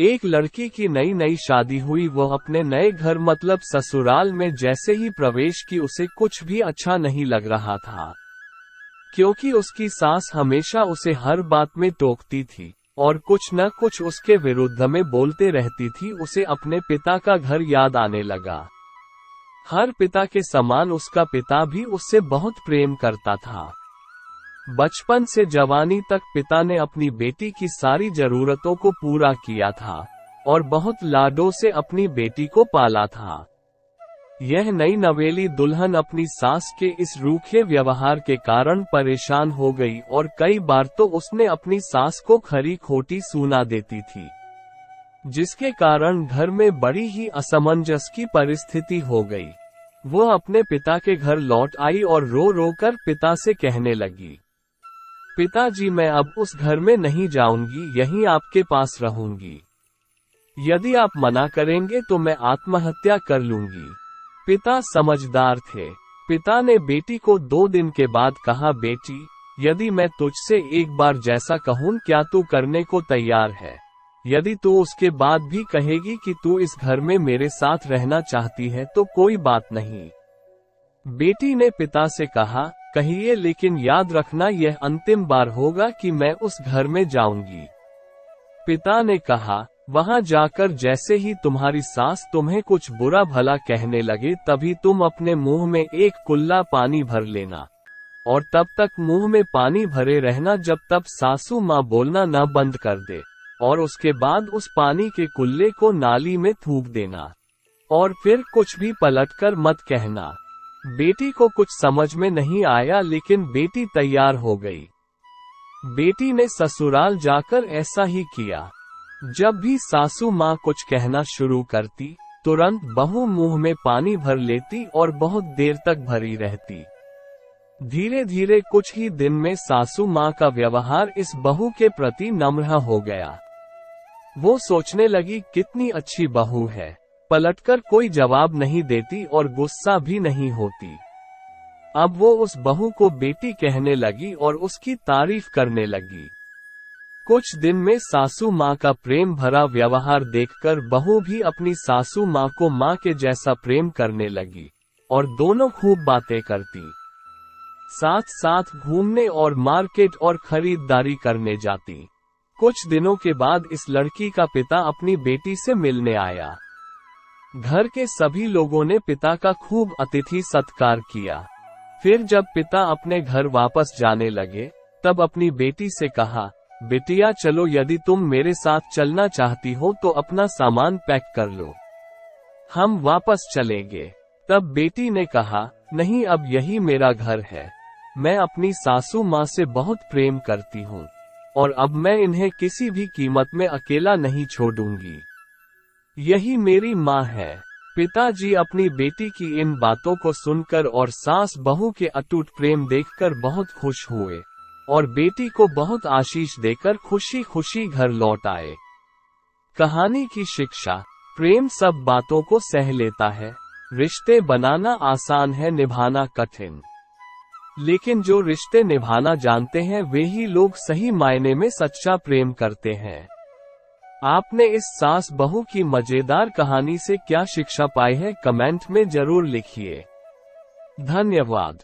एक लड़की की नई नई शादी हुई, वो अपने नए घर मतलब ससुराल में जैसे ही प्रवेश की उसे कुछ भी अच्छा नहीं लग रहा था, क्योंकि उसकी सास हमेशा उसे हर बात में टोकती थी और कुछ न कुछ उसके विरुद्ध में बोलते रहती थी। उसे अपने पिता का घर याद आने लगा। हर पिता के समान उसका पिता भी उससे बहुत प्रेम करता था। बचपन से जवानी तक पिता ने अपनी बेटी की सारी जरूरतों को पूरा किया था और बहुत लाडों से अपनी बेटी को पाला था। यह नई नवेली दुल्हन अपनी सास के इस रूखे व्यवहार के कारण परेशान हो गई और कई बार तो उसने अपनी सास को खरी खोटी सुना देती थी, जिसके कारण घर में बड़ी ही असमंजस की परिस्थिति हो गई। वो अपने पिता के घर लौट आई और रो रो कर पिता से कहने लगी, पिताजी, मैं अब उस घर में नहीं जाऊंगी, यहीं आपके पास रहूंगी। यदि आप मना करेंगे तो मैं आत्महत्या कर लूंगी। पिता समझदार थे। पिता ने बेटी को 2 दिन के बाद कहा, बेटी, यदि मैं तुझसे एक बार जैसा कहूं, क्या तू करने को तैयार है? यदि तू उसके बाद भी कहेगी कि तू इस घर में मेरे साथ रहना चाहती है तो कोई बात नहीं। बेटी ने पिता से कहा, कहिए, लेकिन याद रखना यह अंतिम बार होगा कि मैं उस घर में जाऊंगी। पिता ने कहा, वहां जाकर जैसे ही तुम्हारी सास तुम्हें कुछ बुरा भला कहने लगे तभी तुम अपने मुंह में एक कुल्ला पानी भर लेना और तब तक मुंह में पानी भरे रहना जब तक सासू माँ बोलना न बंद कर दे, और उसके बाद उस पानी के कुल्ले को नाली में थूक देना और फिर कुछ भी पलटकर मत कहना। बेटी को कुछ समझ में नहीं आया, लेकिन बेटी तैयार हो गई। बेटी ने ससुराल जाकर ऐसा ही किया। जब भी सासू माँ कुछ कहना शुरू करती, तुरंत बहू मुंह में पानी भर लेती और बहुत देर तक भरी रहती। धीरे धीरे कुछ ही दिन में सासू माँ का व्यवहार इस बहू के प्रति नम्र हो गया। वो सोचने लगी, कितनी अच्छी बहू है, पलटकर कोई जवाब नहीं देती और गुस्सा भी नहीं होती। अब वो उस बहू को बेटी कहने लगी और उसकी तारीफ करने लगी। कुछ दिन में सासू माँ का प्रेम भरा व्यवहार देखकर बहू भी अपनी सासू माँ को माँ के जैसा प्रेम करने लगी और दोनों खूब बातें करती, साथ साथ घूमने और मार्केट और खरीदारी करने जाती। कुछ दिनों के बाद इस लड़की का पिता अपनी बेटी से मिलने आया। घर के सभी लोगों ने पिता का खूब अतिथि सत्कार किया। फिर जब पिता अपने घर वापस जाने लगे तब अपनी बेटी से कहा, बेटिया चलो, यदि तुम मेरे साथ चलना चाहती हो तो अपना सामान पैक कर लो, हम वापस चलेंगे। तब बेटी ने कहा, नहीं, अब यही मेरा घर है, मैं अपनी सासू माँ से बहुत प्रेम करती हूँ और अब मैं इन्हें किसी भी कीमत में अकेला नहीं छोड़ूंगी, यही मेरी माँ है। पिताजी अपनी बेटी की इन बातों को सुनकर और सास बहू के अटूट प्रेम देखकर बहुत खुश हुए और बेटी को बहुत आशीष देकर खुशी खुशी घर लौट आए। कहानी की शिक्षा, प्रेम सब बातों को सह लेता है। रिश्ते बनाना आसान है, निभाना कठिन। लेकिन जो रिश्ते निभाना जानते हैं वे ही लोग सही मायने में सच्चा प्रेम करते हैं। आपने इस सास बहू की मजेदार कहानी से क्या शिक्षा पाई है, कमेंट में जरूर लिखिए। धन्यवाद।